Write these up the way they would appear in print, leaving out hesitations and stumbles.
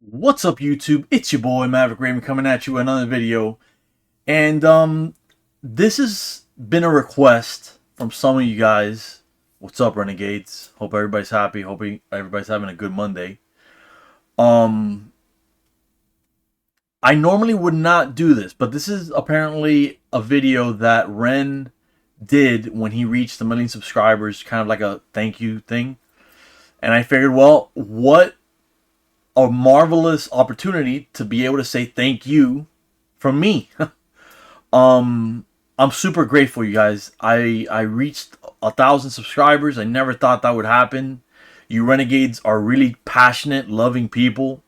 What's up, YouTube? It's your boy Maverick Raven coming at you with another video. And this has been a request from some of you guys. What's up, Renegades? Hope everybody's happy. Hope everybody's having a good Monday. Um I normally would not do this, but this is apparently a video that Ren did when he reached 1 million subscribers, kind of like a thank you thing. And I figured, well, what a marvelous opportunity to be able to say thank you from me. I'm super grateful, you guys. I reached 1,000 subscribers. I never thought that would happen. You Renegades are really passionate, loving people.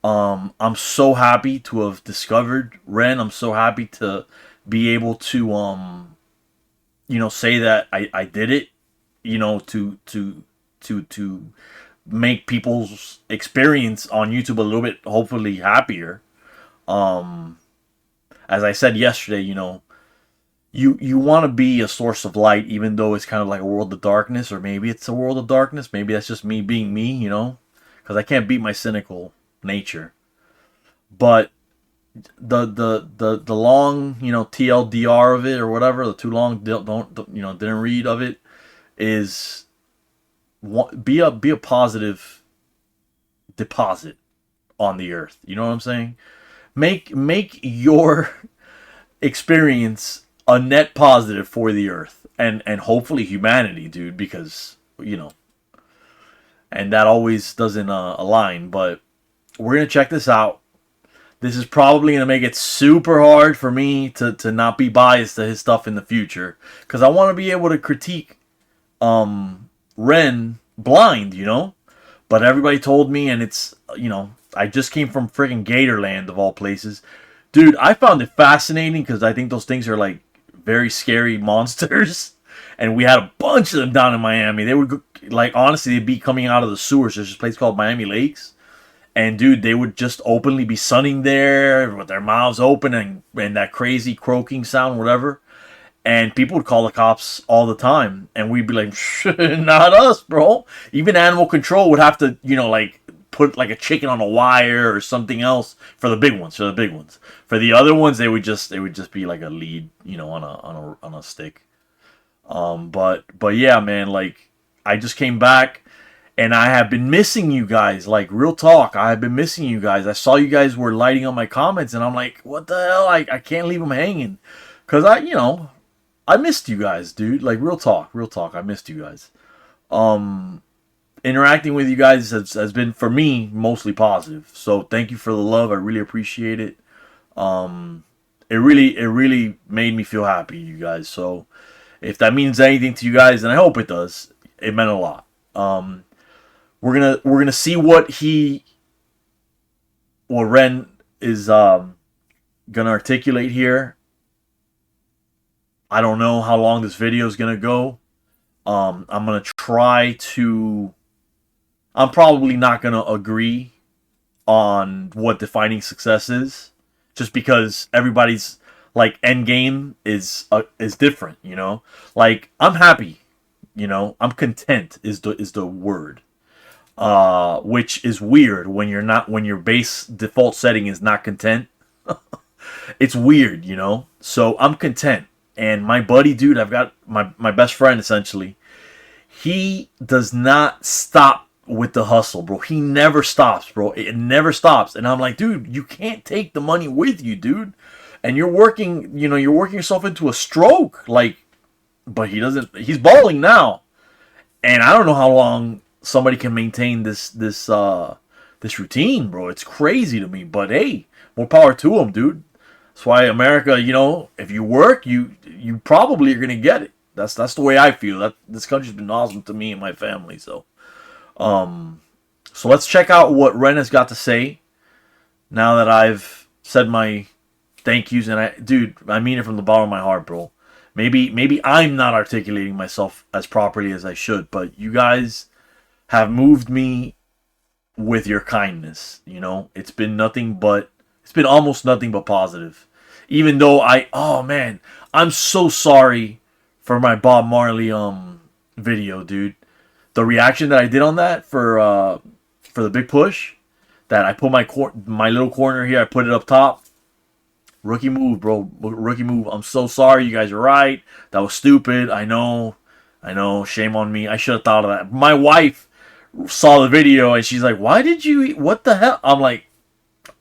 I'm so happy to have discovered Ren. I'm so happy to be able to say that I did it, to make people's experience on YouTube a little bit hopefully happier. Um as I said yesterday, you want to be a source of light, even though it's kind of like a world of darkness, or maybe it's a world of darkness. Maybe that's just me being me, because I can't beat my cynical nature. But the long, TLDR of it, or whatever, the too long didn't read of it, is be a positive deposit on the earth. You know what I'm saying? Make your experience a net positive for the earth and hopefully humanity, dude, because and that always doesn't align. But we're gonna check this out. This is probably gonna make it super hard for me to not be biased to his stuff in the future, because I want to be able to critique Ren blind, but everybody told me, and it's, I just came from friggin' Gatorland of all places. Dude, I found it fascinating because I think those things are like very scary monsters. And we had a bunch of them down in Miami. They would, like, honestly, they'd be coming out of the sewers. There's this place called Miami Lakes. And dude, they would just openly be sunning there with their mouths open and that crazy croaking sound, whatever. And people would call the cops all the time, and we'd be like, not us, bro. Even animal control would have to, like, put like a chicken on a wire or something else for the big ones. For the other ones, they would just be like a lead, on a stick. But yeah, man, like, I just came back, and I have been missing you guys. Like, real talk, I have been missing you guys. I saw you guys were lighting on my comments, and I'm like, what the hell? I can't leave them hanging, cause I missed you guys, dude. Like, real talk. I missed you guys. Interacting with you guys has been, for me, mostly positive. So thank you for the love. I really appreciate it. It really made me feel happy, you guys. So if that means anything to you guys, and I hope it does, it meant a lot. We're gonna see what Ren is gonna articulate here. I don't know how long this video is gonna go. I'm gonna try to. I'm probably not gonna agree on what defining success is, just because everybody's, like, end game is different. Like, I'm happy. I'm content is the word. Which is weird when your base default setting is not content. It's weird, So I'm content. And my buddy, dude, I've got my best friend, essentially. He does not stop with the hustle, bro. He never stops, bro. It never stops. And I'm like, dude, you can't take the money with you, dude. And you're working yourself into a stroke. Like, but he doesn't. He's balling now. And I don't know how long somebody can maintain this routine, bro. It's crazy to me. But hey, more power to him, dude. That's why America, if you work, you probably are gonna get it. That's the way I feel. That this country's been awesome to me and my family. So let's check out what Ren has got to say now that I've said my thank yous. And dude, I mean it from the bottom of my heart, bro. Maybe I'm not articulating myself as properly as I should, but you guys have moved me with your kindness. It's been almost nothing but positive. Even though oh man, I'm so sorry for my Bob Marley video, dude. The reaction that I did on that for the big push, that I put my little corner here. I put it up top. Rookie move, bro. Rookie move. I'm so sorry. You guys are right. That was stupid. I know. I know. Shame on me. I should have thought of that. My wife saw the video and she's like, "Why did you? What the hell?" I'm like,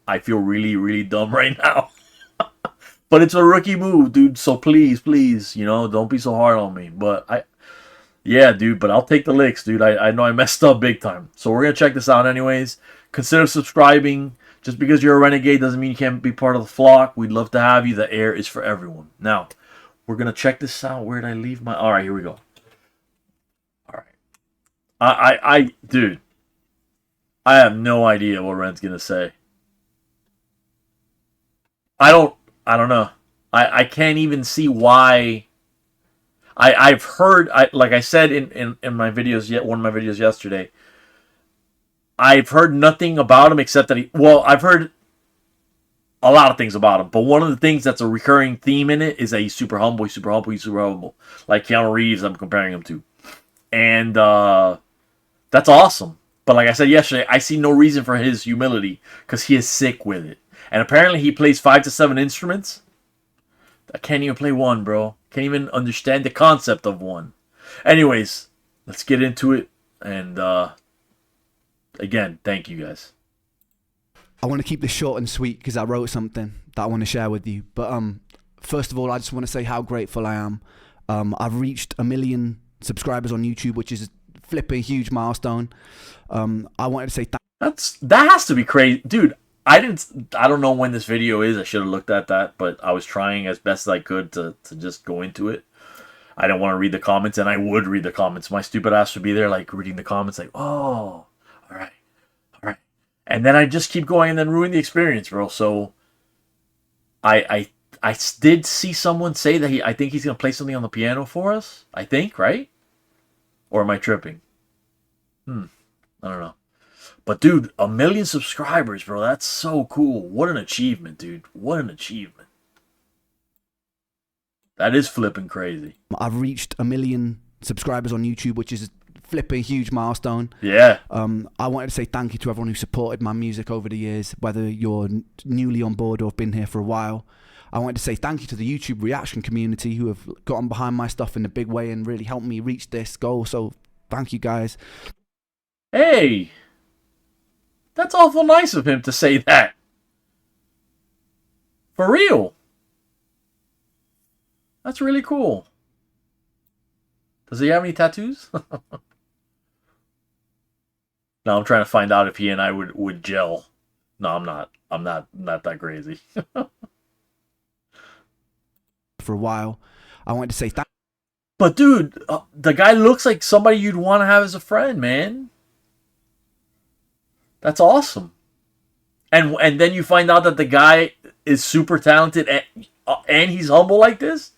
I feel really, really dumb right now. But it's a rookie move, dude. So please, please, don't be so hard on me. Yeah, dude. But I'll take the licks, dude. I know I messed up big time. So we're gonna check this out, anyways. Consider subscribing. Just because you're a renegade doesn't mean you can't be part of the flock. We'd love to have you. The air is for everyone. Now, we're gonna check this out. Where did I leave my? All right, here we go. All right. Dude, I have no idea what Ren's gonna say. I don't know. I can't even see why. I've heard, like I said in my videos, one of my videos yesterday, I've heard nothing about him except that I've heard a lot of things about him, but one of the things that's a recurring theme in it is that he's super humble, he's super humble, he's super humble. Like Keanu Reeves, I'm comparing him to. And that's awesome. But like I said yesterday, I see no reason for his humility because he is sick with it. And apparently he plays 5 to 7 instruments. I can't even play one, bro. Can't even understand the concept of one. Anyways, let's get into it. And again, thank you guys. I want to keep this short and sweet because I wrote something that I want to share with you. But first of all, I just want to say how grateful I am. I've reached 1 million subscribers on YouTube, which is a flipping huge milestone. I wanted to say that has to be crazy, dude. I don't know when this video is. I should have looked at that, but I was trying as best as I could to just go into it. I didn't want to read the comments, and I would read the comments. My stupid ass would be there, like, reading the comments, like, oh, all right. And then I just keep going and then ruin the experience, bro. So I did see someone say that I think he's going to play something on the piano for us. I think, right? Or am I tripping? I don't know. But dude, 1 million subscribers, bro. That's so cool. What an achievement, dude. What an achievement. That is flipping crazy. I've reached 1 million subscribers on YouTube, which is a flipping huge milestone. Yeah. I wanted to say thank you to everyone who supported my music over the years, whether you're newly on board or have been here for a while. I wanted to say thank you to the YouTube reaction community who have gotten behind my stuff in a big way and really helped me reach this goal. So thank you guys. Hey, that's awful nice of him to say that. For real. That's really cool. Does he have any tattoos? No, I'm trying to find out if he and I would gel. No, I'm not. I'm not that crazy. For a while, I wanted to say thank. But dude, the guy looks like somebody you'd want to have as a friend, man. That's awesome. And then you find out that the guy is super talented and he's humble like this.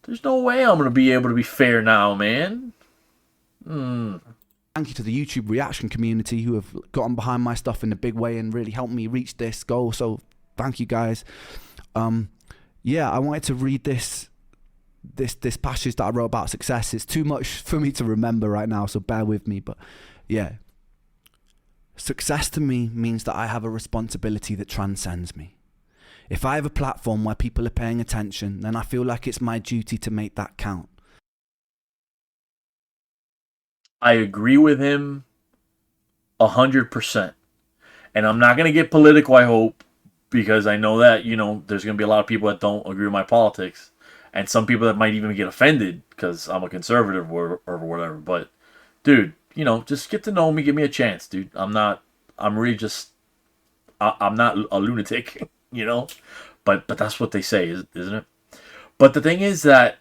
There's no way I'm gonna be able to be fair now, man. Thank you to the YouTube reaction community who have gotten behind my stuff in a big way and really helped me reach this goal. So thank you guys. Yeah, I wanted to read this passage that I wrote about success. It's too much for me to remember right now, so bear with me. But yeah, success to me means that I have a responsibility that transcends me. If I have a platform where people are paying attention, then I feel like it's my duty to make that count. I agree with him 100%. And I'm not going to get political, I hope, because I know that, there's going to be a lot of people that don't agree with my politics. And some people that might even get offended because I'm a conservative or whatever. But, dude, just get to know me. Give me a chance, dude. I'm not a lunatic, But that's what they say, isn't it? But the thing is that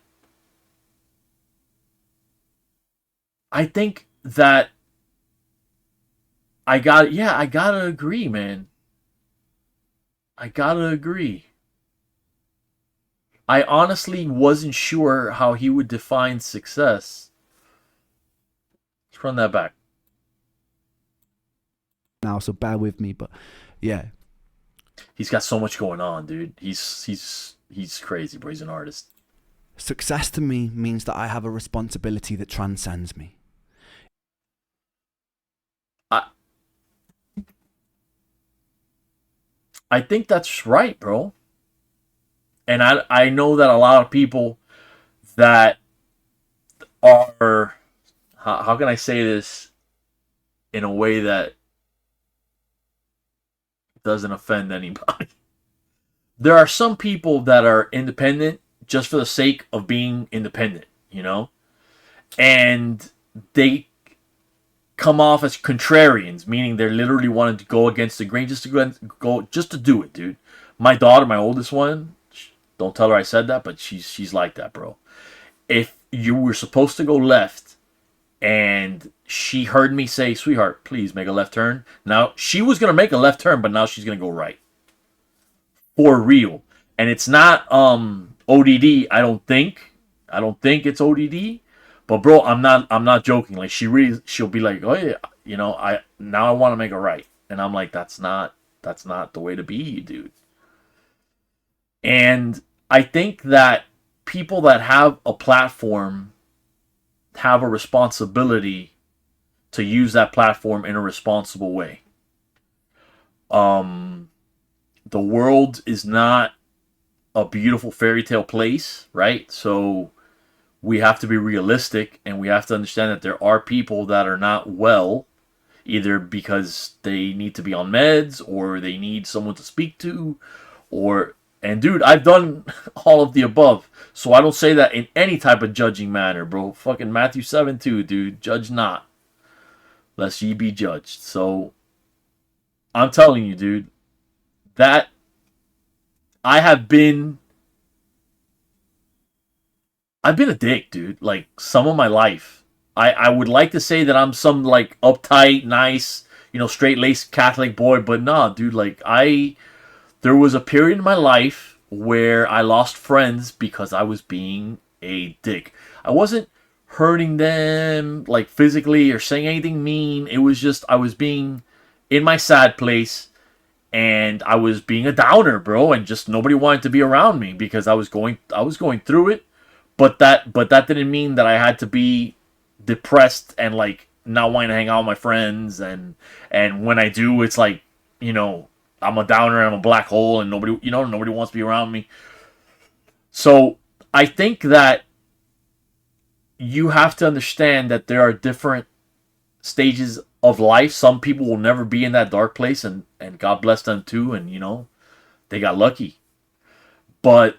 I think that I gotta agree, man. I gotta agree. I honestly wasn't sure how he would define success. Let's run that back. Now, so bear with me, but yeah. He's got so much going on, dude. He's crazy, bro. He's an artist. Success to me means that I have a responsibility that transcends me. I think that's right, bro. And I know that a lot of people that are, how can I say this in a way that doesn't offend anybody? There are some people that are independent just for the sake of being independent, you know? And they come off as contrarians, meaning they're literally wanting to go against the grain just to go just to do it, dude. My daughter, my oldest one, don't tell her I said that, but she's like that, bro. If you were supposed to go left and she heard me say, "Sweetheart, please make a left turn." Now, she was going to make a left turn, but now she's going to go right. For real. And it's not ODD, I don't think. I don't think it's ODD. But bro, I'm not joking. Like she'll be like, "Oh yeah, you know, I want to make a right." And I'm like, that's not the way to be, dude. And I think that people that have a platform have a responsibility to use that platform in a responsible way. The world is not a beautiful fairy tale place, right? So we have to be realistic, and we have to understand that there are people that are not well, either because they need to be on meds or they need someone to speak to, or, and dude, I've done all of the above. So I don't say that in any type of judging manner, bro. Fucking Matthew 7:2, dude. Judge not, lest ye be judged. So I'm telling you, dude, that I've been a dick, dude. Like some of my life. I would like to say that I'm some like uptight, nice, straight laced Catholic boy, but nah, dude, like there was a period in my life where I lost friends because I was being a dick. I wasn't hurting them like physically or saying anything mean. It was just I was being in my sad place, and I was being a downer, bro, and just nobody wanted to be around me because I was going through it. But that didn't mean that I had to be depressed and like not wanting to hang out with my friends, and when I do, it's like, I'm a downer, I'm a black hole, and nobody wants to be around me. So I think that you have to understand that there are different stages of life. Some people will never be in that dark place, and God bless them too, and they got lucky. But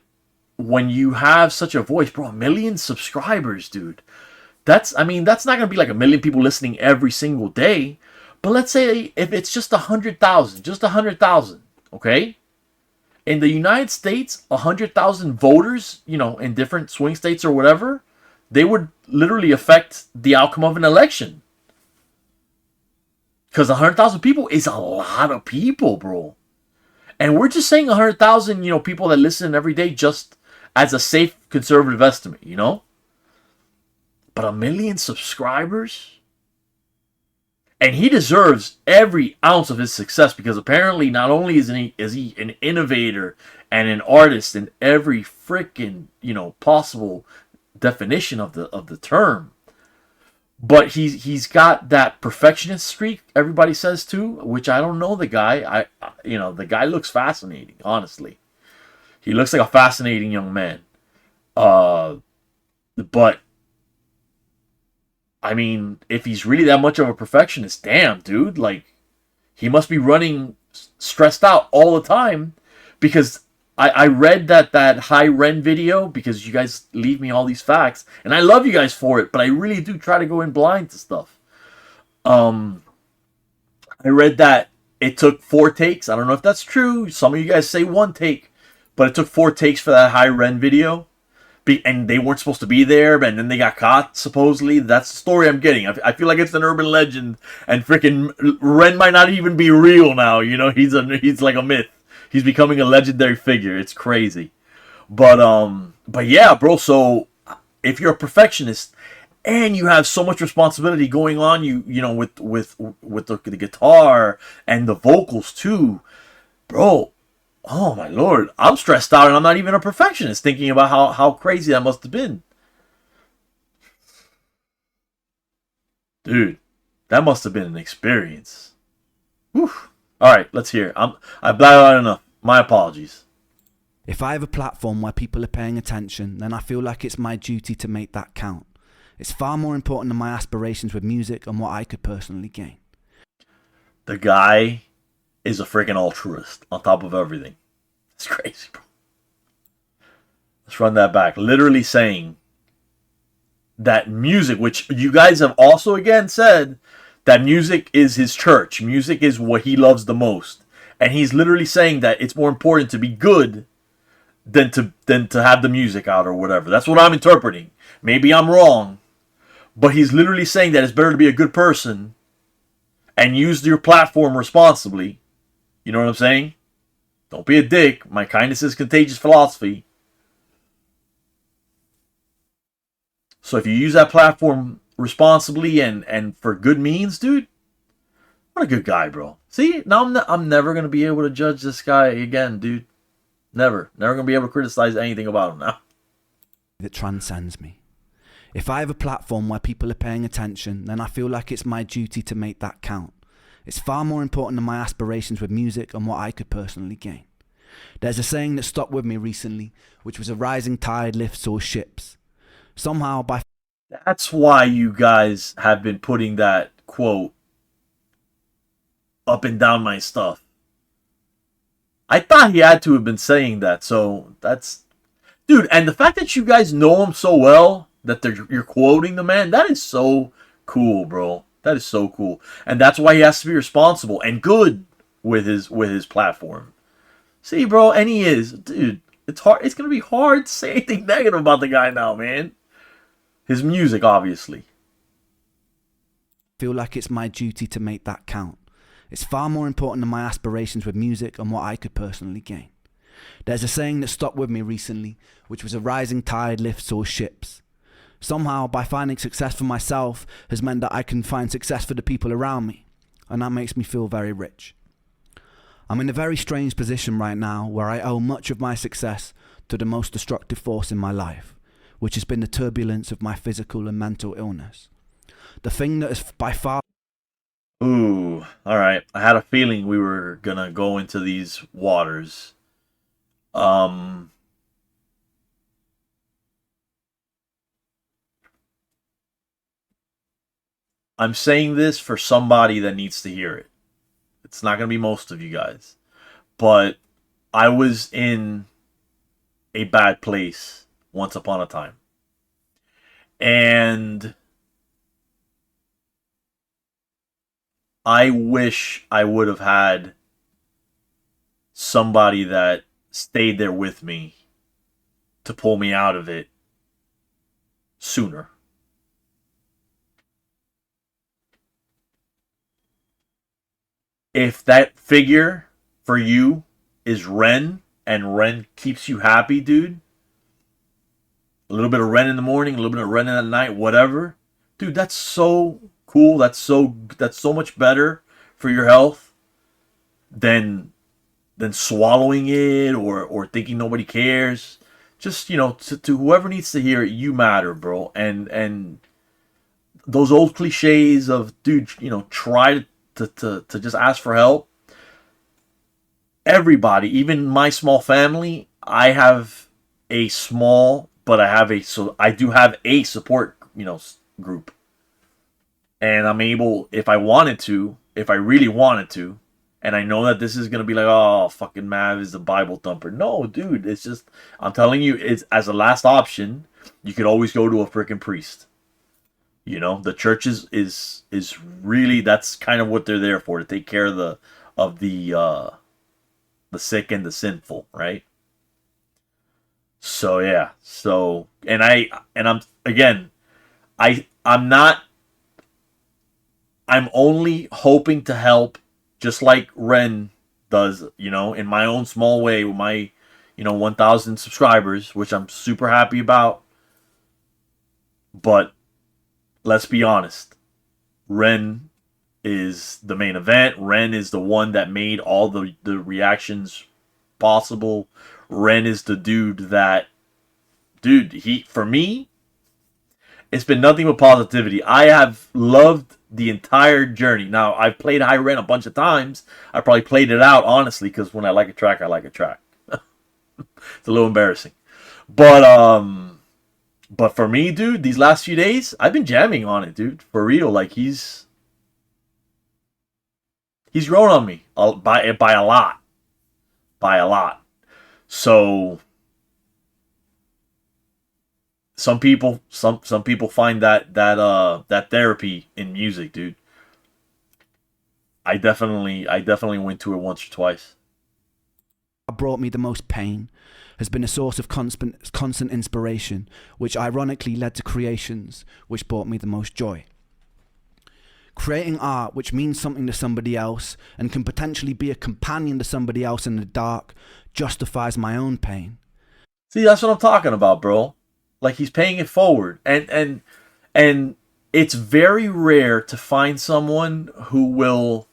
when you have such a voice, bro, 1 million subscribers, dude. That's not going to be like 1 million people listening every single day. But let's say if it's just 100,000, okay? In the United States, 100,000 voters, in different swing states or whatever, they would literally affect the outcome of an election. Because 100,000 people is a lot of people, bro. And we're just saying 100,000, people that listen every day just as a safe conservative estimate, But 1 million subscribers? And he deserves every ounce of his success, because apparently not only is he an innovator and an artist in every freaking, possible definition of the term, but he's got that perfectionist streak everybody says too, which I don't know the guy. The guy looks fascinating, honestly. He looks like a fascinating young man. But if he's really that much of a perfectionist, damn, dude, like, he must be running stressed out all the time, because I read that High Ren video, because you guys leave me all these facts, and I love you guys for it, but I really do try to go in blind to stuff. I read that it took 4 takes. I don't know if that's true. Some of you guys say 1 take, but it took 4 takes for that High Ren video. And they weren't supposed to be there, and then they got caught, supposedly. That's the story I'm getting. I feel like it's an urban legend, and freaking Ren might not even be real now. He's like a myth. He's becoming a legendary figure. It's crazy. But yeah, bro. So if you're a perfectionist and you have so much responsibility going on, with the guitar and the vocals too, bro. Oh my lord, I'm stressed out, and I'm not even a perfectionist, thinking about how crazy that must have been. Dude, that must have been an experience. Whew. All right, let's hear. I blabbed out enough. My apologies. If I have a platform where people are paying attention, then I feel like it's my duty to make that count. It's far more important than my aspirations with music and what I could personally gain. The guy is a freaking altruist on top of everything. It's crazy, bro. Let's run that back. Literally saying that music, which you guys have also again said, that music is his church. Music is what he loves the most. And he's literally saying that it's more important to be good than to have the music out or whatever. That's what I'm interpreting. Maybe I'm wrong. But he's literally saying that it's better to be a good person and use your platform responsibly. You know what I'm saying? Don't be a dick. My kindness is contagious philosophy. So if you use that platform responsibly and for good means, dude, what a good guy, bro. See, now I'm never going to be able to judge this guy again, dude. Never going to be able to criticize anything about him now. That transcends me. If I have a platform where people are paying attention, then I feel like it's my duty to make that count. It's far more important than my aspirations with music and what I could personally gain. There's a saying that stuck with me recently, which was a rising tide lifts all ships. Somehow, by... That's why you guys have been putting that quote up and down my stuff. I thought he had to have been saying that, so that's... Dude, and the fact that you guys know him so well, that you're quoting the man, that is so cool, bro. That is so cool. And that's why he has to be responsible and good with his platform. See, bro, and he is. Dude, it's hard. It's going to be hard to say anything negative about the guy now, man. His music, obviously. I feel like it's my duty to make that count. It's far more important than my aspirations with music and what I could personally gain. There's a saying that stuck with me recently, which was a rising tide lifts all ships. Somehow, by finding success for myself has meant that I can find success for the people around me, and that makes me feel very rich. I'm in a very strange position right now where I owe much of my success to the most destructive force in my life, which has been the turbulence of my physical and mental illness. The thing that is by far... Ooh, alright. I had a feeling we were gonna go into these waters. I'm saying this for somebody that needs to hear it. It's not going to be most of you guys. But I was in a bad place once upon a time. And I wish I would have had somebody that stayed there with me to pull me out of it sooner. If that figure for you is Ren, and Ren keeps you happy, dude, a little bit of Ren in the morning, a little bit of Ren at night, whatever, dude, that's so cool. That's so much better for your health than swallowing it or thinking nobody cares. Just, to whoever needs to hear it, you matter, bro. And those old cliches of, dude, try to just ask for help. Everybody, even my small family, I have a small, but I do have a support, group. And I'm able, if I really wanted to, and I know that this is going to be like, oh, fucking Mav is the Bible thumper. No, dude, it's just, I'm telling you, it's as a last option, you could always go to a freaking priest. The church is really, that's kind of what they're there for, to take care of the sick and the sinful, right? So yeah, I'm only hoping to help, just like Ren does, in my own small way with my 1,000 subscribers, which I'm super happy about. But let's be honest, Ren is the main event. Ren is the one that made all the reactions possible. Ren is the dude, for me, it's been nothing but positivity. I have loved the entire journey. Now, I've played High Rent a bunch of times. I probably played it out, honestly, because when I like a track, I like a track. It's a little embarrassing. But for me, dude, these last few days, I've been jamming on it, dude. For real. Like, he's grown on me by a lot. By a lot. So some people find that therapy in music, dude. I definitely went to it once or twice. Brought me the most pain has been a source of constant inspiration, which ironically led to creations which brought me the most joy. Creating art which means something to somebody else and can potentially be a companion to somebody else in the dark justifies my own pain. See, that's what I'm talking about, bro. Like, he's paying it forward. And it's very rare to find someone who will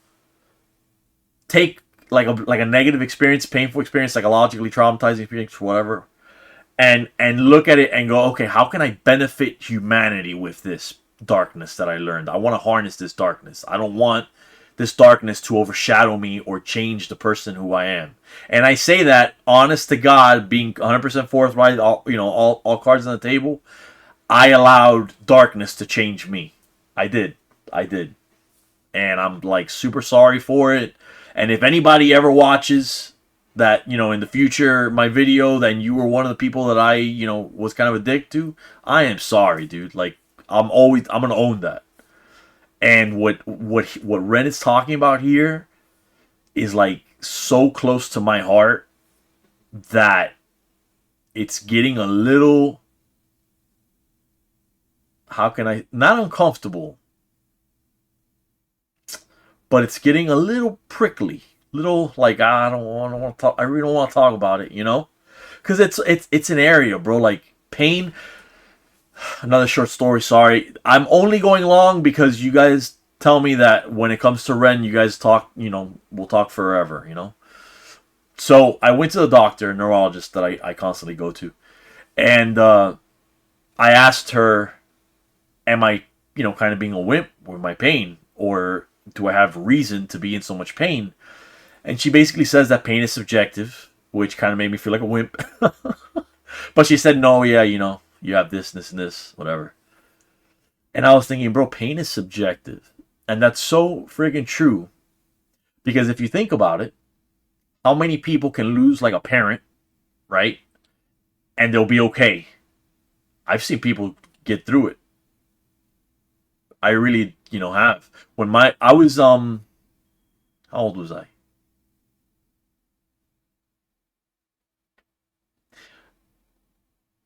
take like a negative experience, painful experience, psychologically traumatizing experience, whatever, and look at it and go, okay, how can I benefit humanity with this darkness that I learned? I want to harness this darkness. I don't want this darkness to overshadow me or change the person who I am. And I say that honest to God, being 100% forthright, all cards on the table. I allowed darkness to change me. I did. And I'm like super sorry for it. And if anybody ever watches that, in the future, my video, then you were one of the people that I, was kind of a dick to, I am sorry, dude. Like, I'm going to own that. And what Ren is talking about here is like so close to my heart that it's getting a little, not uncomfortable, but it's getting a little prickly, little like I want to talk. I really don't want to talk about it, because it's an area, bro. Like pain. Another short story. Sorry, I'm only going long because you guys tell me that when it comes to Ren, you guys talk. We'll talk forever. So I went to the doctor, a neurologist that I constantly go to, and I asked her, "Am I, kind of being a wimp with my pain, or do I have reason to be in so much pain?" And she basically says that pain is subjective, which kind of made me feel like a wimp. But she said, no, yeah, you have this, and this, whatever. And I was thinking, bro, pain is subjective. And that's so friggin' true. Because if you think about it, how many people can lose like a parent, right? And they'll be okay. I've seen people get through it. I really, have. When I was, how old was I?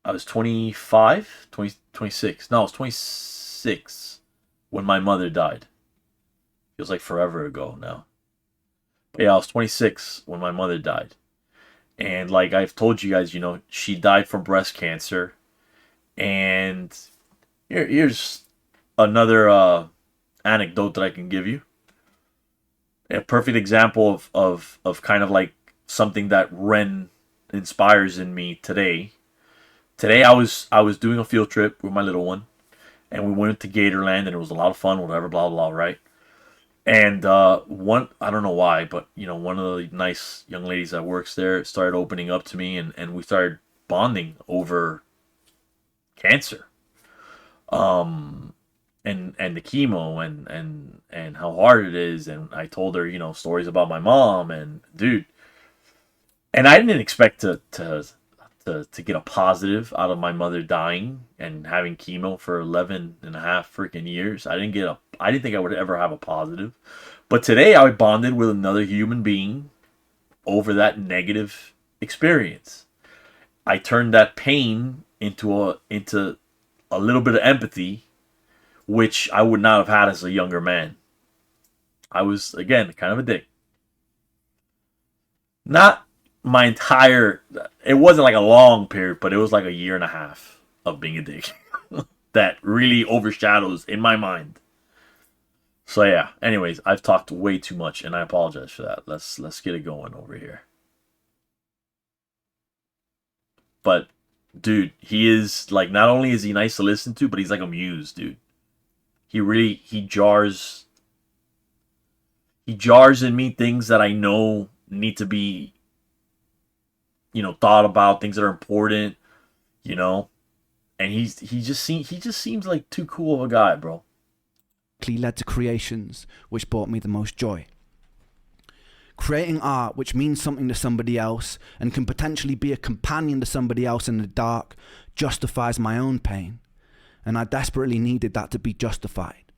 I was 25, 20, 26. No, I was 26 when my mother died. Feels like forever ago now. But yeah, I was 26 when my mother died. And like I've told you guys, she died from breast cancer. And here's another anecdote that I can give you. A perfect example of kind of like something that Ren inspires in me today. Today I was doing a field trip with my little one, and we went to Gatorland, and it was a lot of fun, whatever, blah blah, right? And one, I don't know why, but one of the nice young ladies that works there started opening up to me, and we started bonding over cancer, and the chemo and how hard it is, and I told her stories about my mom, and dude, and I didn't expect to get a positive out of my mother dying and having chemo for 11 and a half freaking years. I didn't think I would ever have a positive. But today I bonded with another human being over that negative experience. I turned that pain into a little bit of empathy, which I would not have had as a younger man. I was, again, kind of a dick. Not my entire, it wasn't like a long period, but it was like a year and a half of being a dick that really overshadows in my mind. So yeah, anyways, I've talked way too much and I apologize for that. Let's get it going over here. But dude, he is like, not only is he nice to listen to, but he's like a muse, dude. he jars in me things that I know need to be, thought about, things that are important, you know. And he just seems like too cool of a guy, bro. Led to creations which brought me the most joy. Creating art which means something to somebody else and can potentially be a companion to somebody else in the dark justifies my own pain, and I desperately needed that to be justified.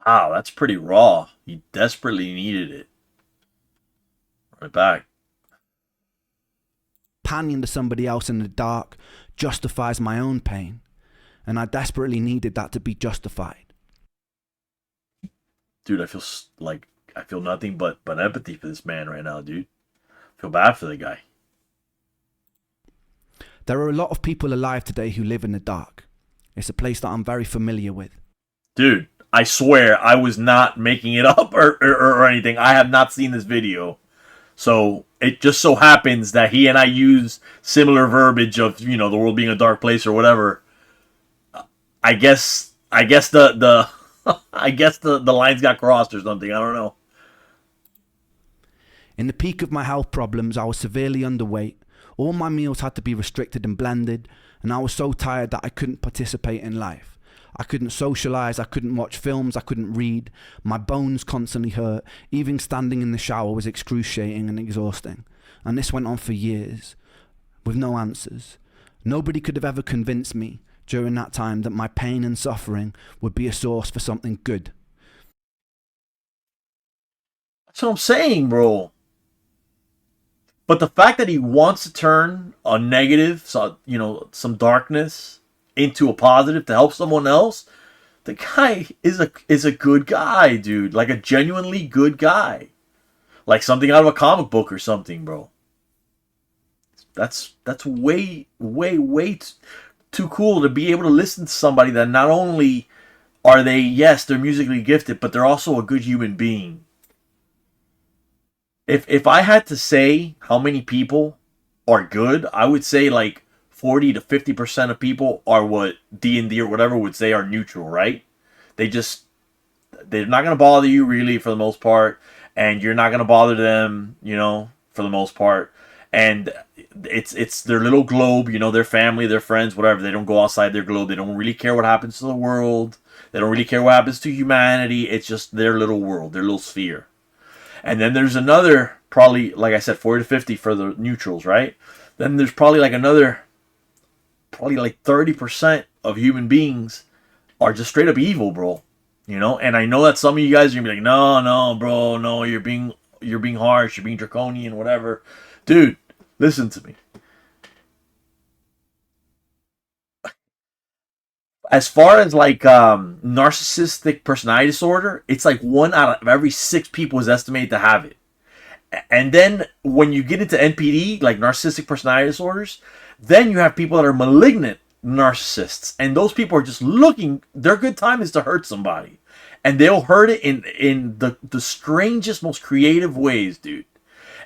Wow, that's pretty raw. He desperately needed it. Right back. Companion to somebody else in the dark justifies my own pain, and I desperately needed that to be justified. Dude, I feel nothing but empathy for this man right now, dude. I feel bad for the guy. There are a lot of people alive today who live in the dark. It's a place that I'm very familiar with. Dude, I swear I was not making it up or anything. I have not seen this video. So it just so happens that he and I use similar verbiage of, the world being a dark place or whatever. I guess the I guess the lines got crossed or something. I don't know. In the peak of my health problems, I was severely underweight. All my meals had to be restricted and blended, and I was so tired that I couldn't participate in life. I couldn't socialize, I couldn't watch films, I couldn't read. My bones constantly hurt. Even standing in the shower was excruciating and exhausting. And this went on for years, with no answers. Nobody could have ever convinced me during that time that my pain and suffering would be a source for something good. That's what I'm saying, bro. But the fact that he wants to turn a negative, some darkness into a positive to help someone else, the guy is a good guy, dude. Like a genuinely good guy. Like something out of a comic book or something, bro. That's way too cool to be able to listen to somebody that not only are they, yes, they're musically gifted, but they're also a good human being. If I had to say how many people are good, I would say like 40 to 50% of people are what D&D or whatever would say are neutral, right? They're not going to bother you really for the most part, and you're not going to bother them, for the most part. And it's their little globe, their family, their friends, whatever. They don't go outside their globe. They don't really care what happens to the world. They don't really care what happens to humanity. It's just their little world, their little sphere. And then there's another, probably, like I said, 40 to 50 for the neutrals, right? Then there's probably like 30% of human beings are just straight up evil, bro. And I know that some of you guys are gonna be like, no, bro, no, you're being harsh, you're being draconian, whatever. Dude, listen to me. As far as like narcissistic personality disorder, it's like 1 out of every 6 people is estimated to have it. And then when you get into NPD, like narcissistic personality disorders, then you have people that are malignant narcissists. And those people are just looking, their good time is to hurt somebody. And they'll hurt it in the strangest, most creative ways, dude.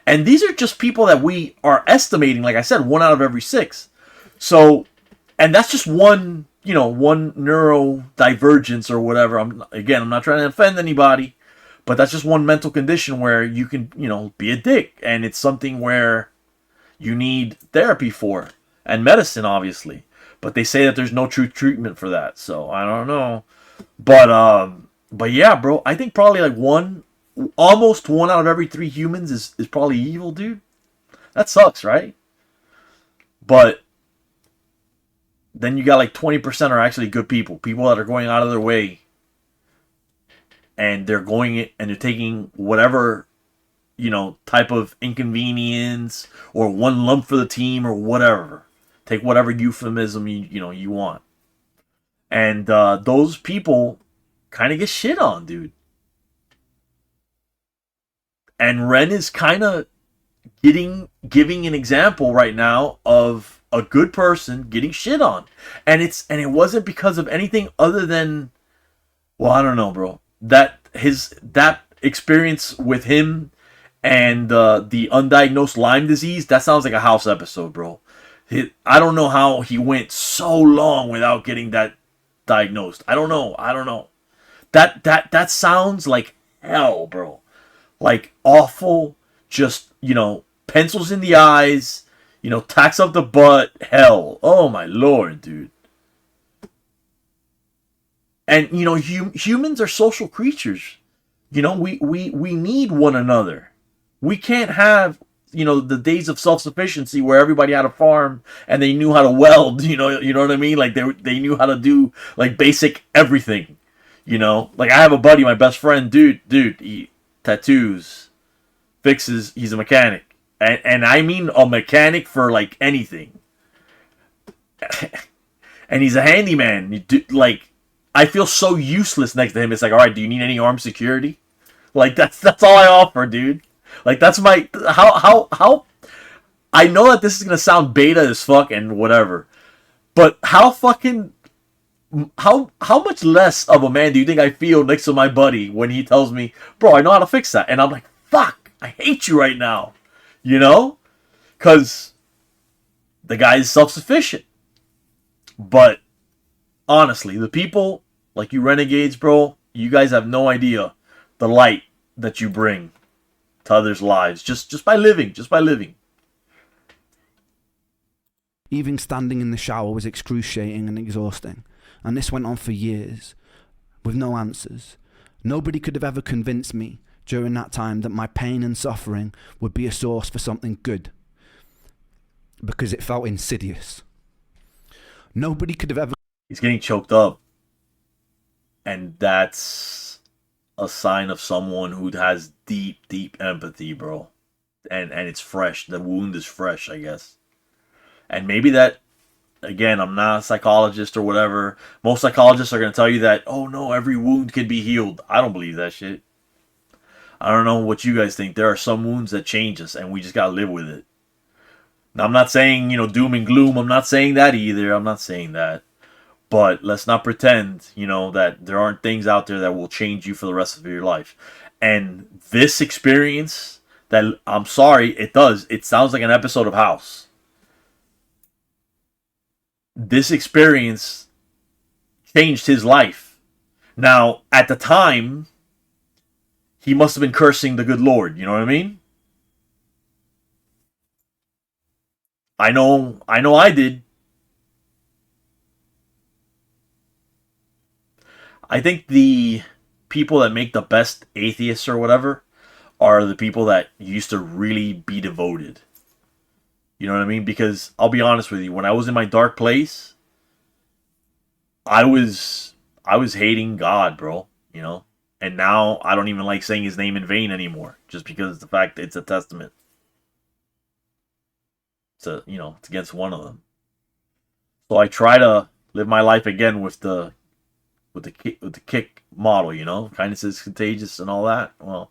And these are just people that we are estimating, like I said, 1 out of every 6. So, and that's just one neurodivergence or whatever. I'm not trying to offend anybody, but that's just one mental condition where you can, be a dick. And it's something where you need therapy for, and medicine, obviously. But they say that there's no true treatment for that. So I don't know. But yeah, bro, I think probably like almost 1 out of every 3 humans is probably evil, dude. That sucks, right? But then you got like 20% are actually good people that are going out of their way, and they're taking whatever, type of inconvenience or one lump for the team or whatever. Take whatever euphemism you want. And those people kind of get shit on, dude. And Ren is kind of giving an example right now of a good person getting shit on. And it wasn't because of anything other than, well, I don't know, bro. That experience with him and the undiagnosed Lyme disease, that sounds like a House episode, bro. I don't know how he went so long without getting that diagnosed. I don't know. I don't know. That sounds like hell, bro. Like awful. Just, pencils in the eyes. Tacks up the butt. Hell. Oh my lord, dude. And humans are social creatures. We need one another. We can't have the days of self-sufficiency where everybody had a farm and they knew how to weld. You know what I mean? Like they knew how to do like basic everything. Like I have a buddy, my best friend, dude. He tattoos, fixes. He's a mechanic, and I mean a mechanic for like anything. And he's a handyman. Like I feel so useless next to him. It's like, all right, do you need any armed security? Like that's all I offer, dude. Like that's my how. I know that this is gonna sound beta as fuck and whatever, but how much less of a man do you think I feel next to my buddy when he tells me, bro, I know how to fix that, and I'm like, fuck, I hate you right now, because the guy is self-sufficient. But honestly, the people like you renegades, bro, you guys have no idea the light that you bring to others' lives just by living. Even standing in the shower was excruciating and exhausting, and this went on for years, with no answers. Nobody could have ever convinced me during that time that my pain and suffering would be a source for something good, because it felt insidious. Nobody could have ever... He's getting choked up, and that's a sign of someone who has deep empathy, bro. And it's fresh. The wound is fresh, I guess. And maybe that, again, I'm not a psychologist or whatever. Most psychologists are going to tell you that, oh no, every wound can be healed. I don't believe that shit. I don't know what you guys think. There are some wounds that change us, and we just got to live with it. Now, I'm not saying, doom and gloom. I'm not saying that either. I'm not saying that. But let's not pretend, that there aren't things out there that will change you for the rest of your life. And this experience, that I'm sorry, it does. It sounds like an episode of House. This experience changed his life. Now, at the time, he must have been cursing the good Lord. You know what I mean? I know I did. I think the people that make the best atheists or whatever are the people that used to really be devoted. You know what I mean? Because I'll be honest with you, when I was in my dark place, I was hating God, bro, And now I don't even like saying his name in vain anymore, just because of the fact that it's a testament. It's against one of them. So I try to live my life again with the kick model, kindness is contagious and all that. Well,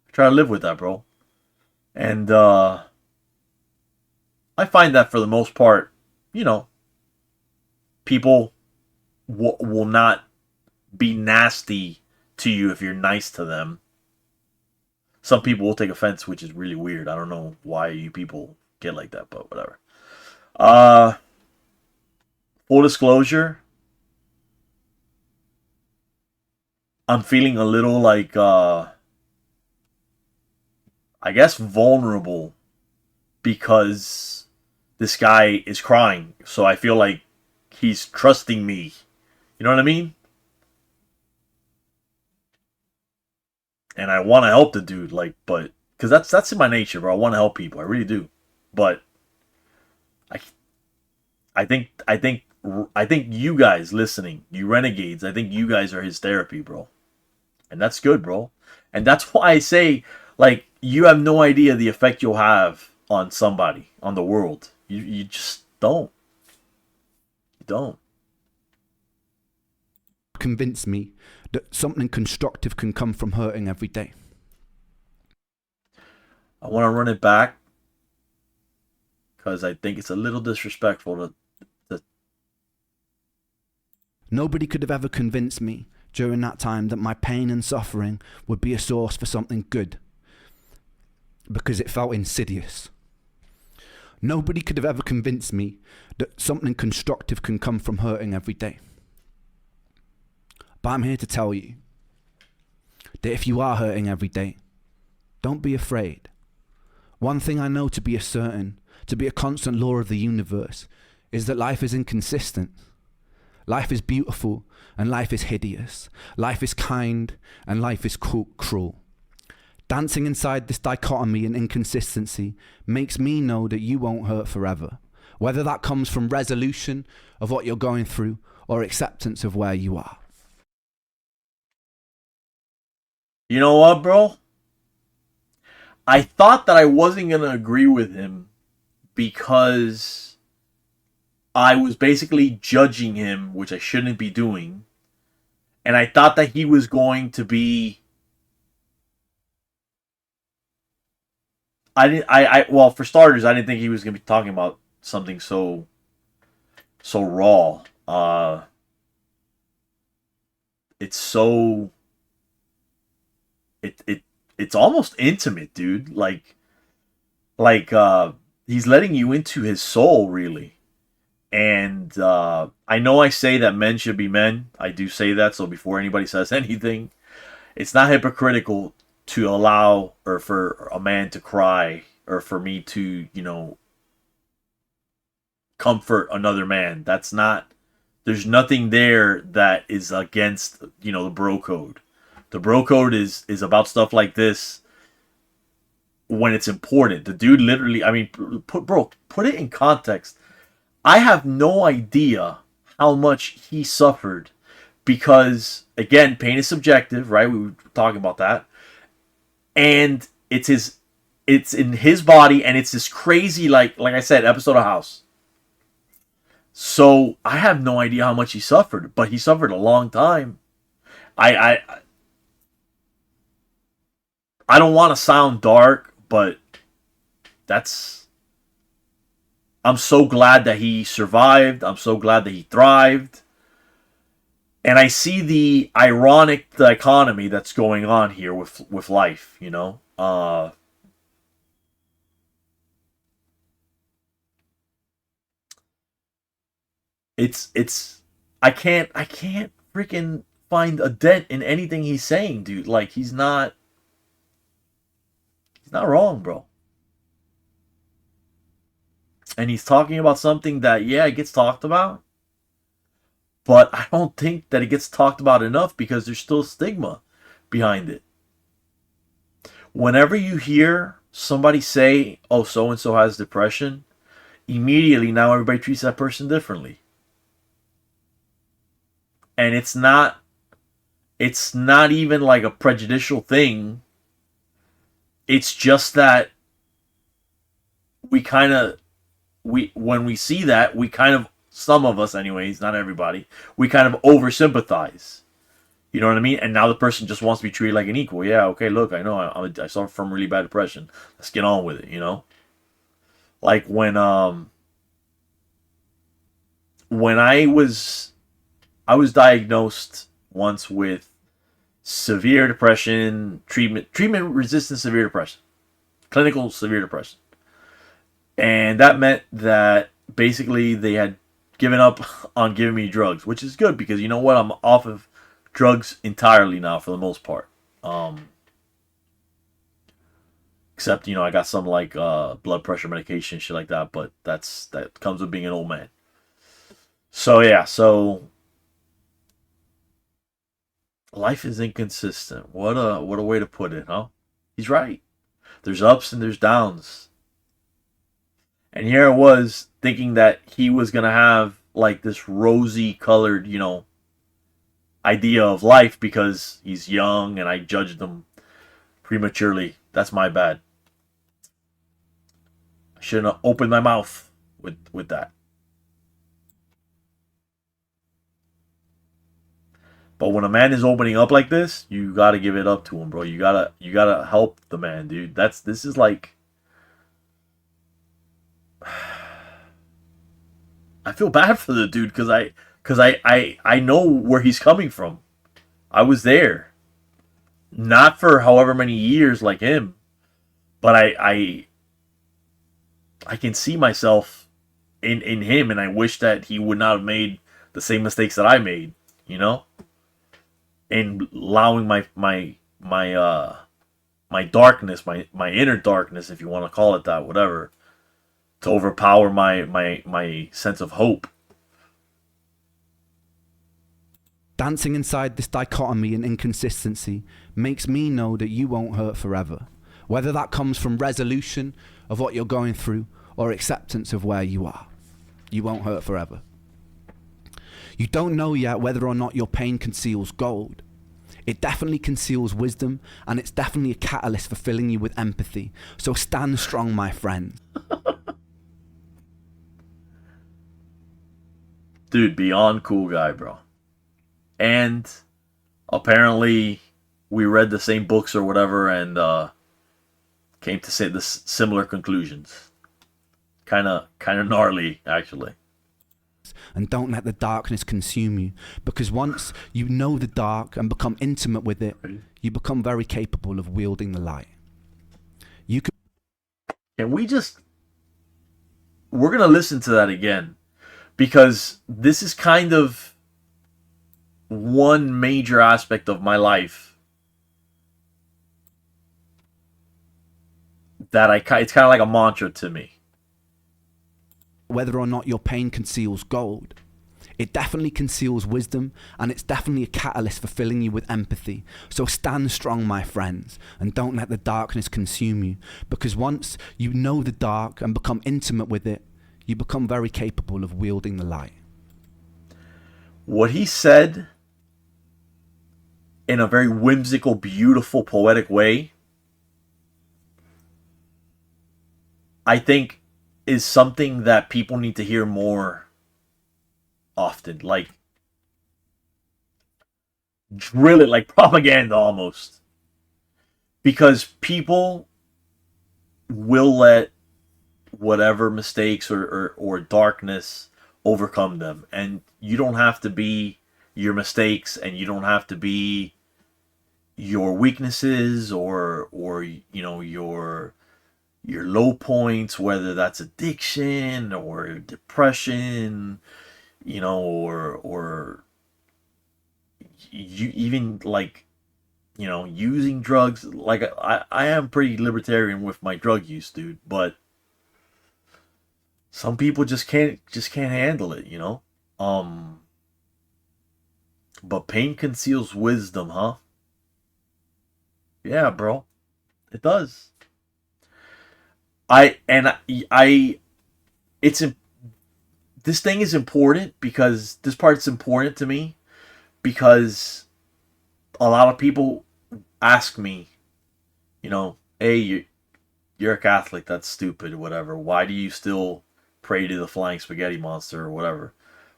I try to live with that, bro. And I find that for the most part, people will not be nasty to you if you're nice to them. Some people will take offense, which is really weird. I don't know why you people get like that, but whatever. Full disclosure, I'm feeling a little like, I guess vulnerable, because this guy is crying. So I feel like he's trusting me. You know what I mean? And I want to help the dude, but because that's in my nature, bro. I want to help people. I really do. But I think you guys listening, you renegades, I think you guys are his therapy, bro. And that's good, bro. And that's why I say, you have no idea the effect you'll have on somebody, on the world. You just don't. You don't. Convince me that something constructive can come from hurting every day. I want to run it back because I think it's a little disrespectful to... Nobody could have ever convinced me during that time that my pain and suffering would be a source for something good, because it felt insidious. Nobody could have ever convinced me that something constructive can come from hurting every day. But I'm here to tell you that if you are hurting every day, don't be afraid. One thing I know to be a certain, to be a constant law of the universe, is that life is inconsistent. Life is beautiful and life is hideous. Life is kind and life is cruel. Dancing inside this dichotomy and inconsistency makes me know that you won't hurt forever, whether that comes from resolution of what you're going through or acceptance of where you are. You know what, bro? I thought that I wasn't going to agree with him because I was basically judging him, which I shouldn't be doing. And I thought that he was going to be... Well, for starters, I didn't think he was going to be talking about something so raw. It's so... It's almost intimate, dude. Like he's letting you into his soul, really. And I know I say that men should be men. I do say that, so before anybody says anything, it's not hypocritical to allow or for a man to cry or for me to, comfort another man. That's not... There's nothing there that is against, the bro code. The bro code is about stuff like this when it's important. The dude literally, I mean, put it in context. I have no idea how much he suffered because, again, pain is subjective, right? We were talking about that. And it's in his body, and it's this crazy, like I said, episode of House. So I have no idea how much he suffered, but he suffered a long time. I don't want to sound dark, but I'm so glad that he survived. I'm so glad that he thrived. And I see the ironic dichotomy that's going on here with life, It's I can't freaking find a dent in anything he's saying, dude. Like he's not wrong, bro. And he's talking about something that, yeah, it gets talked about. But I don't think that it gets talked about enough because there's still stigma behind it. Whenever you hear somebody say, oh, so-and-so has depression, immediately now everybody treats that person differently. And it's not even like a prejudicial thing. It's just that when we see that, we kind of, some of us anyways, not everybody, we kind of over-sympathize. You know what I mean? And now the person just wants to be treated like an equal. Yeah, okay, look, I know I suffer from really bad depression. Let's get on with it, Like when I was diagnosed once with severe depression, treatment-resistant severe depression, clinical severe depression. And that meant that basically they had given up on giving me drugs, which is good because you know what? I'm off of drugs entirely now for the most part. Except, I got some like blood pressure medication, shit like that, but that comes with being an old man. So yeah, life is inconsistent. What a way to put it, huh? He's right. There's ups and there's downs. And here I was thinking that he was going to have like this rosy colored, idea of life because he's young and I judged him prematurely. That's my bad. I shouldn't have opened my mouth with that. But when a man is opening up like this, you gotta give it up to him, bro. You gotta help the man, dude. This is like, I feel bad for the dude because I know where he's coming from. I was there, not for however many years like him, but I can see myself in him, and I wish that he would not have made the same mistakes that I made. and allowing my darkness, my inner darkness, if you want to call it that, whatever, to overpower my sense of hope. Dancing inside this dichotomy and inconsistency makes me know that you won't hurt forever. Whether that comes from resolution of what you're going through or acceptance of where you are, you won't hurt forever. You don't know yet whether or not your pain conceals gold. It definitely conceals wisdom, and it's definitely a catalyst for filling you with empathy. So stand strong, my friend. Dude, beyond cool guy, bro. And apparently we read the same books or whatever, and came to say this similar conclusions. Kind of gnarly, actually. And don't let the darkness consume you, because once you know the dark and become intimate with it, you become very capable of wielding the light. You can. Can we just... We're going to listen to that again, because this is kind of one major aspect of my life that it's kind of like a mantra to me. Whether or not your pain conceals gold, it definitely conceals wisdom, and it's definitely a catalyst for filling you with empathy. So stand strong, my friends, and don't let the darkness consume you, because once you know the dark and become intimate with it, you become very capable of wielding the light. What he said, in a very whimsical, beautiful, poetic way, I think is something that people need to hear more often. Like, drill it like propaganda almost. Because people will let whatever mistakes or darkness overcome them. And you don't have to be your mistakes, and you don't have to be your weaknesses or you know, your low points, whether that's addiction or depression, you know, or you even, like, you know, using drugs. Like, I am pretty libertarian with my drug use, dude, but some people just can't handle it, you know. But pain conceals wisdom, huh? Yeah, bro. It does. It's this thing is important, because this part's important to me, because a lot of people ask me, you know, hey, you're a Catholic, that's stupid, whatever. Why do you still pray to the flying spaghetti monster or whatever?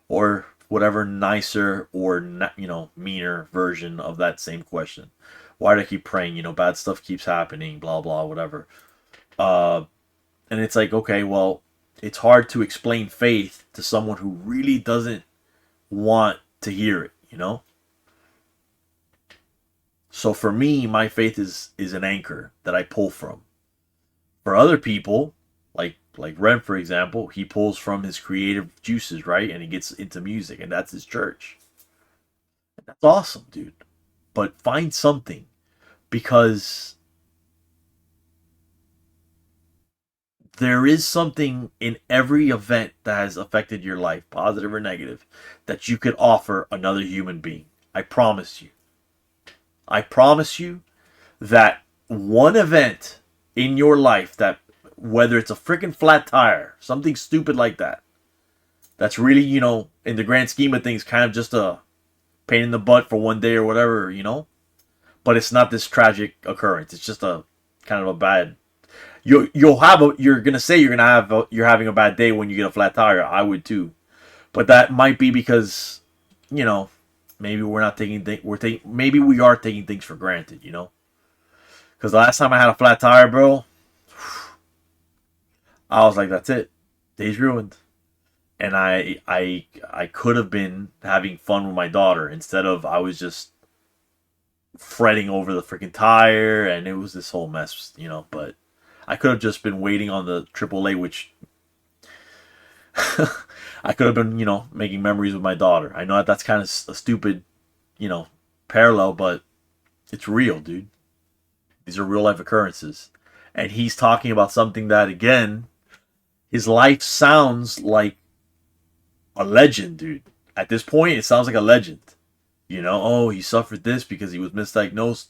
Or whatever nicer or, you know, meaner version of that same question. Why do I keep praying? You know, bad stuff keeps happening, blah, blah, whatever. And it's like, okay, well, it's hard to explain faith to someone who really doesn't want to hear it, you know? So for me, my faith is an anchor that I pull from. For other people, like Ren, for example, he pulls from his creative juices, right? And he gets into music, and that's his church. And that's awesome, dude. But find something, because there is something in every event that has affected your life, positive or negative, that you could offer another human being. I promise you. I promise you that one event in your life, that whether it's a freaking flat tire, something stupid like that, that's really, you know, in the grand scheme of things, kind of just a pain in the butt for one day or whatever, you know, but it's not this tragic occurrence. It's just a kind of a bad. You're having a bad day when you get a flat tire. I would too, but that might be because, you know, maybe we are taking things for granted, you know. Because the last time I had a flat tire, bro, I was like, that's it, day's ruined. And I could have been having fun with my daughter, instead of I was just fretting over the freaking tire, and it was this whole mess, you know. But I could have just been waiting on the AAA, which I could have been, you know, making memories with my daughter. I know that's kind of a stupid, you know, parallel, but it's real, dude. These are real life occurrences. And he's talking about something that, again, his life sounds like a legend, dude. At this point, it sounds like a legend. You know, oh, he suffered this because he was misdiagnosed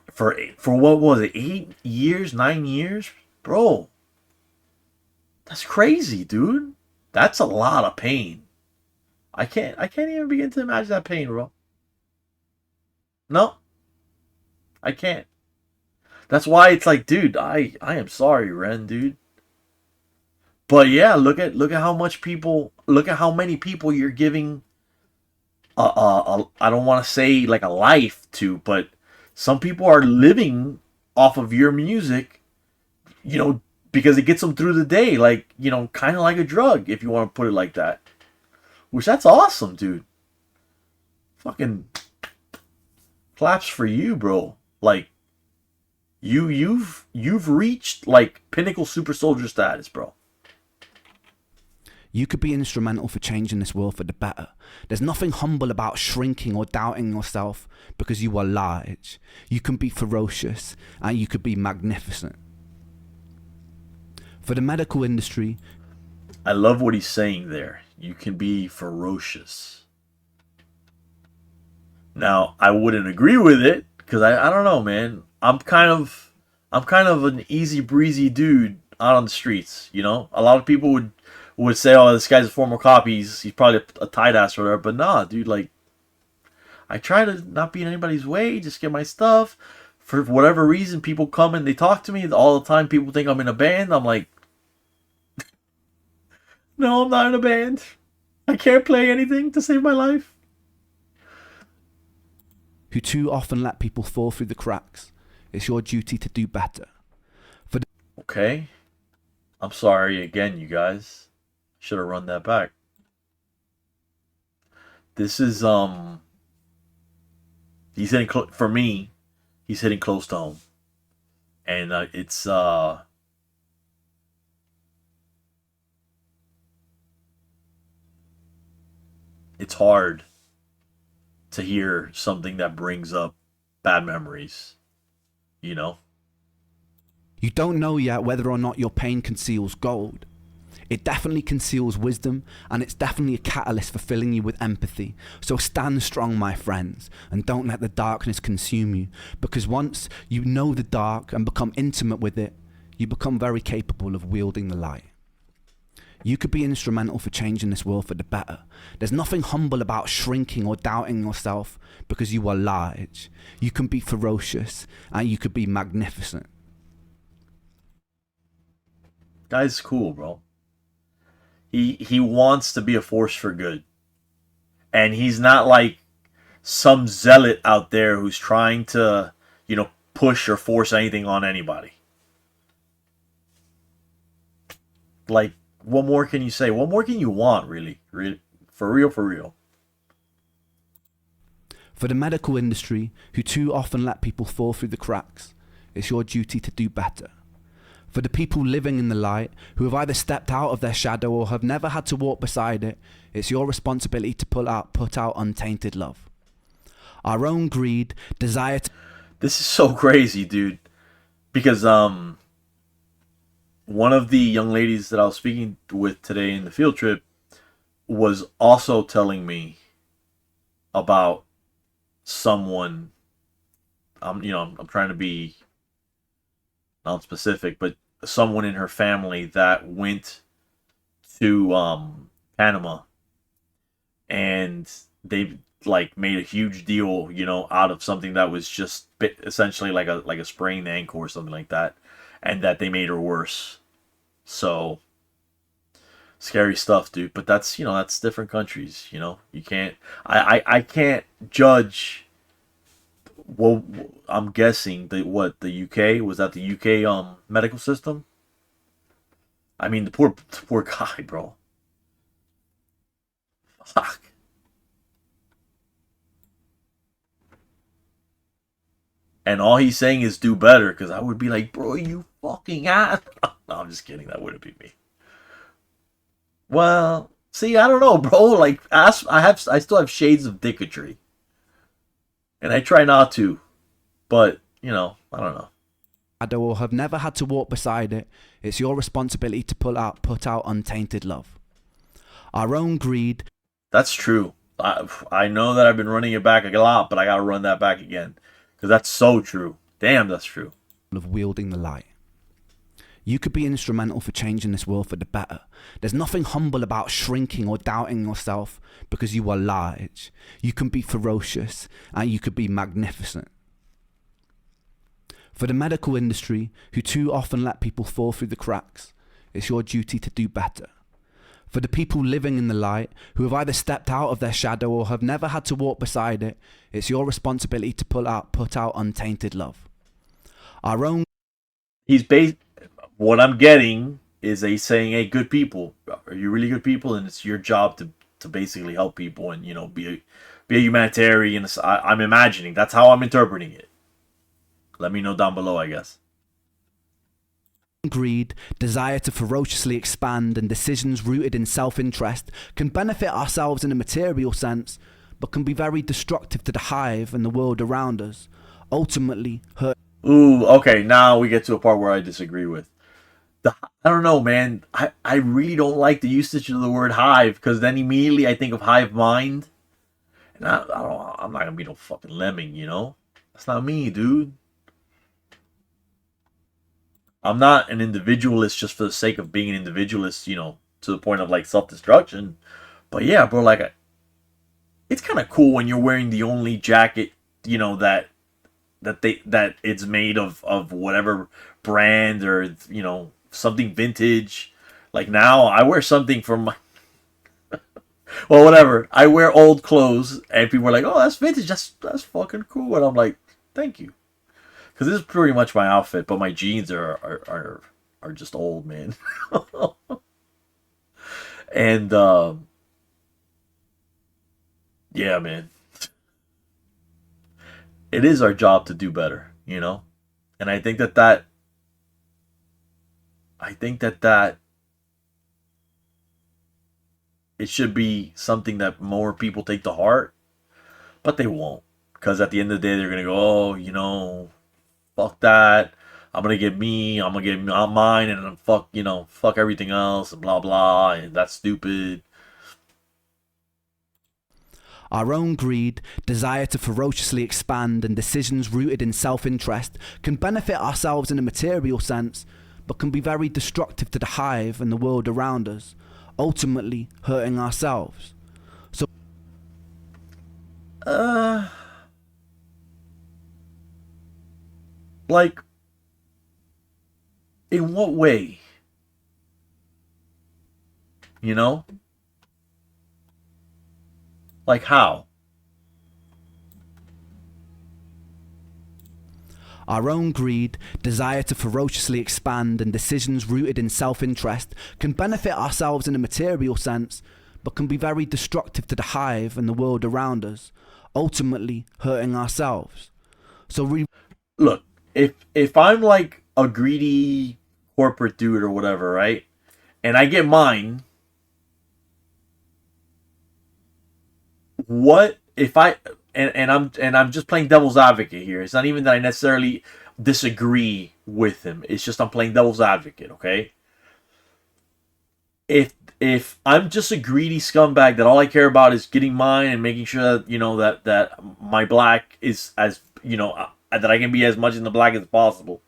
for what was it, 8 years, 9 years? Bro, that's crazy, dude. That's a lot of pain. I can't even begin to imagine that pain, bro. No, I can't. That's why it's like, dude, I am sorry, Ren, dude. But yeah, look at how much people, look at how many people you're giving I don't want to say like a life to, but some people are living off of your music, you know, because it gets them through the day, like, you know, kind of like a drug, if you want to put it like that. Which, that's awesome, dude. Fucking claps for you, bro. Like, you've reached like pinnacle super soldier status, bro. You could be instrumental for changing this world for the better. There's nothing humble about shrinking or doubting yourself because you are large. You can be ferocious and you could be magnificent. For the medical industry, I love what he's saying there. You can be ferocious. Now, I wouldn't agree with it because I don't know, man. I'm kind of an easy breezy dude out on the streets, you know? A lot of people would say, oh, this guy's a former cop, he's probably a tight ass or whatever. But nah, dude, like, I try to not be in anybody's way, just get my stuff. For whatever reason, people come and they talk to me all the time. People think I'm in a band. I'm like, no, I'm not in a band. I can't play anything to save my life. who too often let people fall through the cracks, it's your duty to do better. Okay. I'm sorry again, you guys. Should have run that back. This is he's hitting for me. He's hitting close to home, and it's hard to hear something that brings up bad memories. You know. You don't know yet whether or not your pain conceals gold. It definitely conceals wisdom, and it's definitely a catalyst for filling you with empathy. So stand strong, my friends, and don't let the darkness consume you, because once you know the dark and become intimate with it, you become very capable of wielding the light. You could be instrumental for changing this world for the better. There's nothing humble about shrinking or doubting yourself because you are large. You can be ferocious, and you could be magnificent. Guy's cool, bro. He wants to be a force for good. And he's not like some zealot out there who's trying to, you know, push or force anything on anybody. Like, what more can you say? What more can you want, really? For real, for real. For the medical industry, who too often let people fall through the cracks, it's your duty to do better. For the people living in the light, who have either stepped out of their shadow or have never had to walk beside it, it's your responsibility to put out untainted love. Our own greed, desire to... This is so crazy, dude. Because one of the young ladies that I was speaking with today in the field trip was also telling me about someone. I'm trying to be non-specific, but someone in her family that went to Panama, and they like made a huge deal, you know, out of something that was just essentially like a sprained ankle or something like that, and that they made her worse. So scary stuff, dude. But that's, you know, that's different countries. You know, you can't. I can't judge. Well, I'm guessing the UK, was that the UK medical system? I mean, the poor guy, bro. Fuck. And all he's saying is do better, because I would be like, bro, you fucking ass. No, I'm just kidding. That wouldn't be me. Well, see, I don't know, bro. Like, I still have shades of dicketry. And I try not to, but, you know, I don't know. shadow or have never had to walk beside it, it's your responsibility to put out untainted love. Our own greed. That's true. I know that I've been running it back a lot, but I gotta run that back again. Because that's so true. Damn, that's true. Of wielding the light. You could be instrumental for changing this world for the better. There's nothing humble about shrinking or doubting yourself because you are large. You can be ferocious and you could be magnificent. For the medical industry, who too often let people fall through the cracks, it's your duty to do better. For the people living in the light, who have either stepped out of their shadow or have never had to walk beside it, it's your responsibility to put out untainted love. Our own. What I'm getting is he's saying, hey, good people, are you really good people? And it's your job to basically help people and, you know, be a humanitarian. I'm imagining. That's how I'm interpreting it. Let me know down below, I guess. Greed, desire to ferociously expand, and decisions rooted in self-interest can benefit ourselves in a material sense, but can be very destructive to the hive and the world around us, ultimately hurt. Ooh, okay, now we get to a part where I disagree with. I don't know, man. I really don't like the usage of the word hive, because then immediately I think of hive mind. And I'm not going to be no fucking lemming, you know? That's not me, dude. I'm not an individualist just for the sake of being an individualist, you know, to the point of like self-destruction. But yeah, bro, like, it's kind of cool when you're wearing the only jacket, you know, that it's made of whatever brand or, you know, something vintage. Like now I wear something from my well, whatever. I wear old clothes and people are like, "Oh, that's vintage. That's fucking cool." And I'm like, "Thank you." Cuz this is pretty much my outfit, but my jeans are just old, man. And yeah, man. It is our job to do better, you know? And I think that it should be something that more people take to heart, but they won't. Because at the end of the day, they're going to go, oh, you know, fuck that. I'm going to get me, I'm going to get mine, and then fuck, you know, fuck everything else, and blah, blah, and that's stupid. Our own greed, desire to ferociously expand, and decisions rooted in self-interest can benefit ourselves in a material sense, but can be very destructive to the hive and the world around us, ultimately hurting ourselves. So, like, in what way? You know? Like how? our own greed, desire to ferociously expand, and decisions rooted in self-interest can benefit ourselves in a material sense, but can be very destructive to the hive and the world around us, ultimately hurting ourselves. So look, if I'm like a greedy corporate dude or whatever, right? And I get mine, what if I'm just playing devil's advocate here. It's not even that I necessarily disagree with him. It's just I'm playing devil's advocate, okay? If I'm just a greedy scumbag that all I care about is getting mine and making sure that, you know, that my black is as, you know, that I can be as much in the black as possible.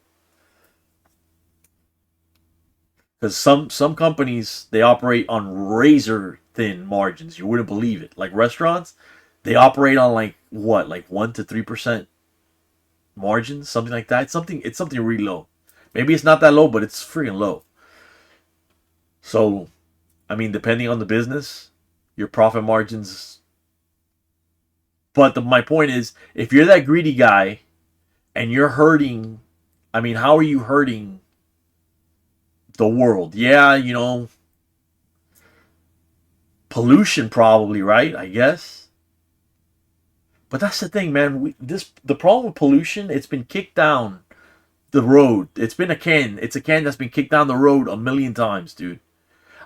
Because some companies, they operate on razor thin margins. You wouldn't believe it. Like restaurants, they operate on like what, like 1 to 3% margins, something like that. It's something really low. Maybe it's not that low, but it's freaking low. So, I mean, depending on the business, your profit margins. But my point is, if you're that greedy guy and you're hurting, I mean, how are you hurting the world? Yeah, you know, pollution probably, right? I guess. But that's the thing, man. The problem with pollution, it's been kicked down the road. It's a can that's been kicked down the road a million times, dude.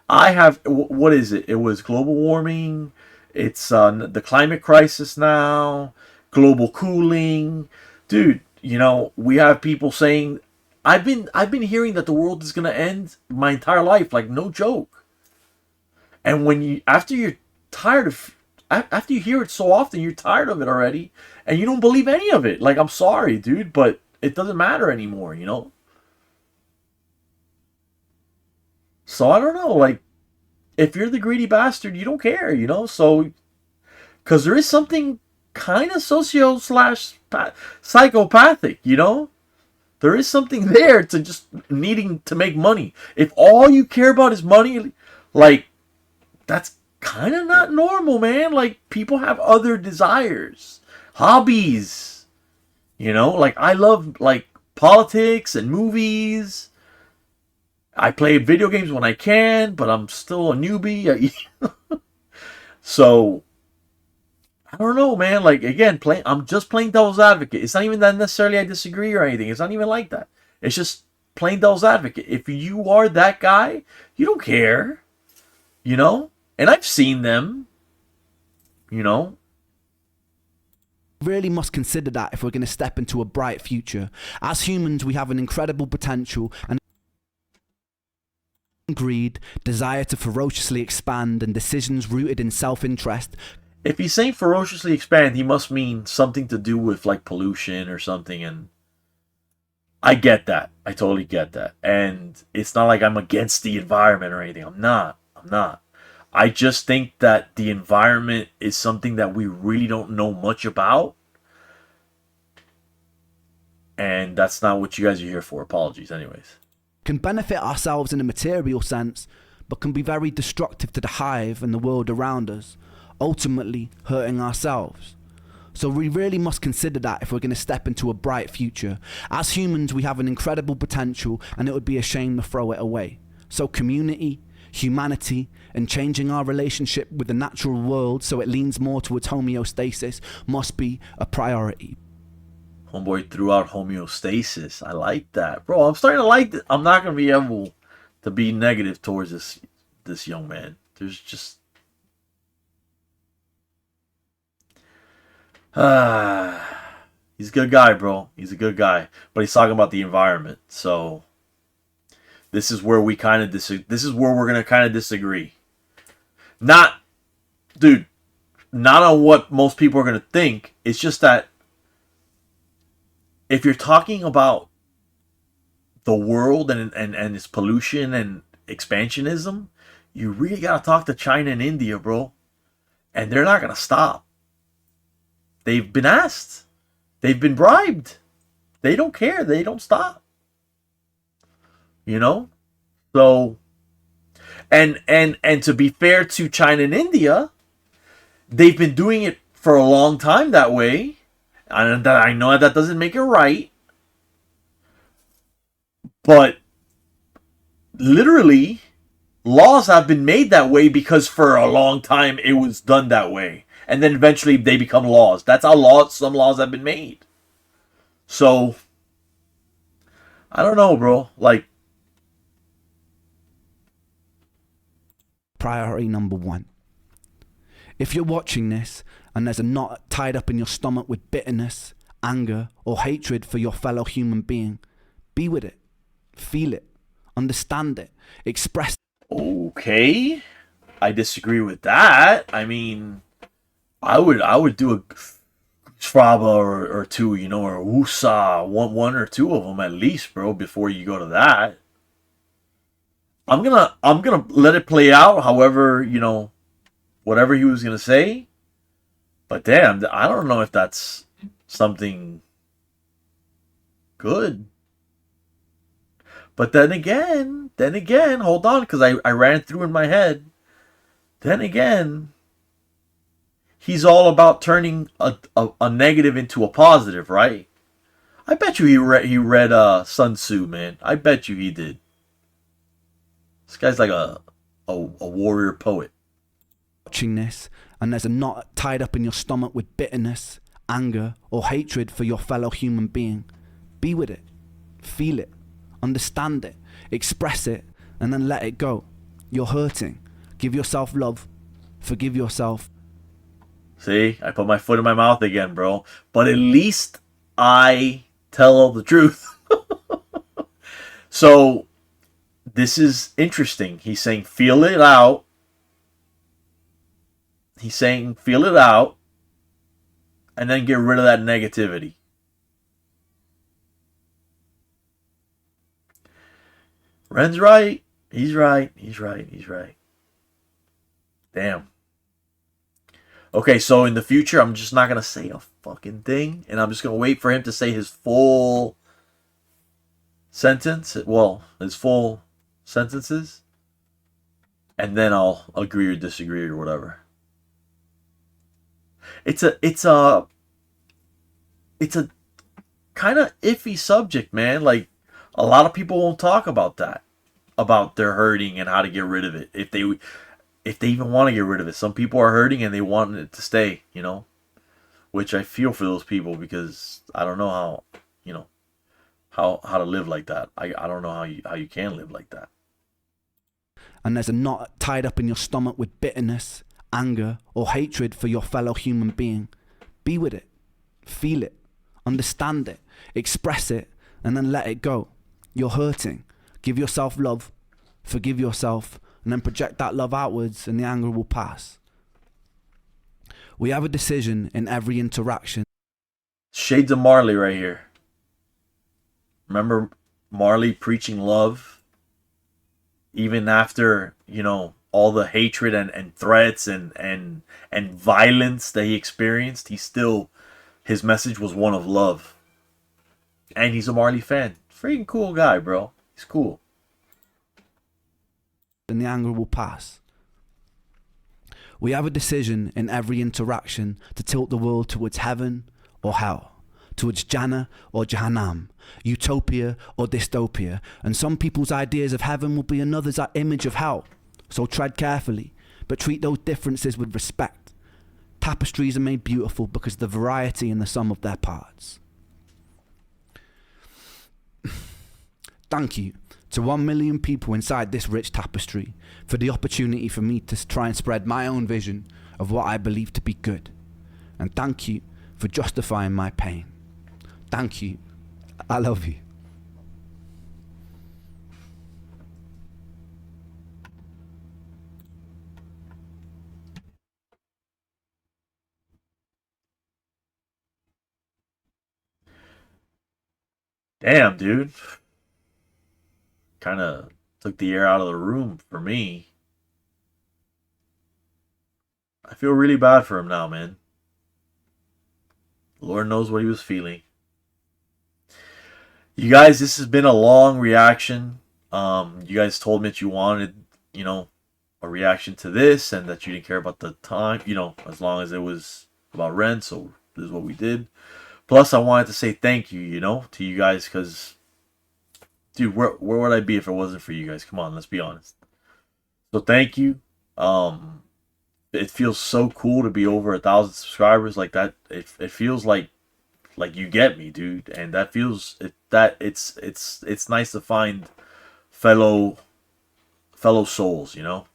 What is it? It was global warming. It's the climate crisis now. global cooling. Dude, you know, we have people saying I've been hearing that the world is gonna end my entire life, like no joke. And when you after you're tired of after you hear it so often, you're tired of it already, and you don't believe any of it. Like, I'm sorry, dude, but it doesn't matter anymore, you know? So I don't know, like, if you're the greedy bastard, you don't care, you know? So, because there is something kind of socio slash psychopathic, you know? There is something there to just needing to make money. If all you care about is money, like, that's kind of not normal, man. Like, people have other desires, hobbies, you know? Like, I love, like, politics and movies. I play video games when I can, but I'm still a newbie. So, I don't know, man. Like, again, I'm just playing devil's advocate. It's not even that necessarily I disagree or anything. It's not even like that. It's just playing devil's advocate. If you are that guy, you don't care, you know? And I've seen them, you know? Really must consider that if we're going to step into a bright future. As humans, we have an incredible potential and greed, desire to ferociously expand, and decisions rooted in self-interest. If he's saying ferociously expand, he must mean something to do with, like, pollution or something, and I get that. I totally get that. And it's not like I'm against the environment or anything. I'm not. I just think that the environment is something that we really don't know much about. And that's not what you guys are here for. Apologies, anyways. Can benefit ourselves in a material sense, but can be very destructive to the hive and the world around us, ultimately hurting ourselves. So we really must consider that if we're going to step into a bright future. As humans, we have an incredible potential, and it would be a shame to throw it away. So community, humanity, and changing our relationship with the natural world so it leans more towards homeostasis must be a priority. Homeboy threw out homeostasis. I like that. Bro, I'm starting to like it. I'm not going to be able to be negative towards this young man. There's just... he's a good guy, bro. He's a good guy. But he's talking about the environment. So this is where we kind of disagree. This is where we're going to kind of disagree. Not, dude, not on what most people are going to think. It's just that if you're talking about the world and its pollution and expansionism, you really got to talk to China and India, bro. And they're not going to stop. They've been asked. They've been bribed. They don't care. They don't stop. You know? So, and to be fair to China and India, they've been doing it for a long time that way. And that, I know that doesn't make it right. But literally, laws have been made that way because for a long time it was done that way. And then eventually they become laws. That's how some laws have been made. So, I don't know, bro. Like, priority number one. If you're watching this and there's a knot tied up in your stomach with bitterness, anger, or hatred for your fellow human being, be with it. Feel it. Understand it. Express it. Okay. I disagree with that. I mean, I would do a Strava or two, you know, or Wusa, one or two of them at least, bro, before you go to that. I'm gonna let it play out, however, you know, whatever he was gonna say. But damn, I don't know if that's something good. But then again, hold on, because I ran through in my head. Then again, he's all about turning a negative into a positive, right? I bet you he read Sun Tzu, man. I bet you he did. This guy's like a warrior poet. Watching this and there's a knot tied up in your stomach with bitterness, anger, or hatred for your fellow human being, be with it. Feel it. Understand it. Express it. And then let it go. You're hurting. Give yourself love. Forgive yourself. See, I put my foot in my mouth again, bro. But at least I tell the truth. So this is interesting. He's saying feel it out. He's saying feel it out and then get rid of that negativity. Ren's right. He's right. He's right. He's right. Damn. Okay, so in the future, I'm just not going to say a fucking thing. And I'm just going to wait for him to say his full sentence. Well, his full sentences. And then I'll agree or disagree or whatever. It's a kind of iffy subject, man. Like, a lot of people won't talk about that. About their hurting and how to get rid of it. If they even want to get rid of it. Some people are hurting and they want it to stay, you know. Which I feel for those people because I don't know how, you know, how to live like that. I don't know how you can live like that. And there's a knot tied up in your stomach with bitterness, anger, or hatred for your fellow human being. Be with it. Feel it. Understand it. Express it. And then let it go. You're hurting. Give yourself love. Forgive yourself. And then project that love outwards and the anger will pass. We have a decision in every interaction. Shades of Marley right here. Remember Marley preaching love? Even after, you know, all the hatred and threats and violence that he experienced, his message was one of love. And he's a Marley fan. Freaking cool guy, bro. He's cool. And the anger will pass. We have a decision in every interaction to tilt the world towards heaven or hell, towards Jannah or Jahannam, utopia or dystopia, and some people's ideas of heaven will be another's image of hell. So tread carefully, but treat those differences with respect. Tapestries are made beautiful because of the variety in the sum of their parts. Thank you to 1 million people inside this rich tapestry for the opportunity for me to try and spread my own vision of what I believe to be good. And thank you for justifying my pain. Thank you. I love you. Damn, dude. Kind of took the air out of the room for me. I feel really bad for him now, man. Lord knows what he was feeling. You guys, this has been a long reaction. You guys told me that you wanted, you know, a reaction to this and that you didn't care about the time, you know, as long as it was about Ren. So this is what we did. Plus, I wanted to say thank you, you know, to you guys because, dude, where would I be if it wasn't for you guys? Come on, let's be honest. So thank you. It feels so cool to be over 1,000 subscribers like that. It feels like you get me, dude, and that feels it's nice to find fellow souls, you know.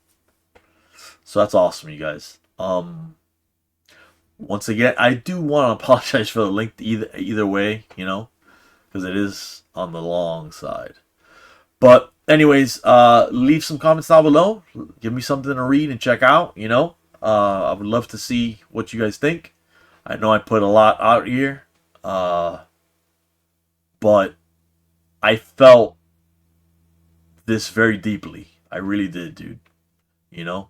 So that's awesome, you guys. Once again, I do want to apologize for the link either way, you know, because it is on the long side. But anyways, leave some comments down below. Give me something to read and check out, you know. I would love to see what you guys think. I know I put a lot out here, but I felt this very deeply. I really did, dude. You know?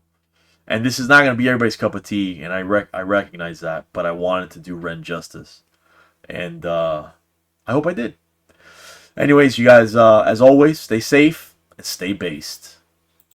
And this is not going to be everybody's cup of tea, and I recognize that, but I wanted to do Ren justice. And I hope I did. Anyways, you guys, as always, stay safe and stay based.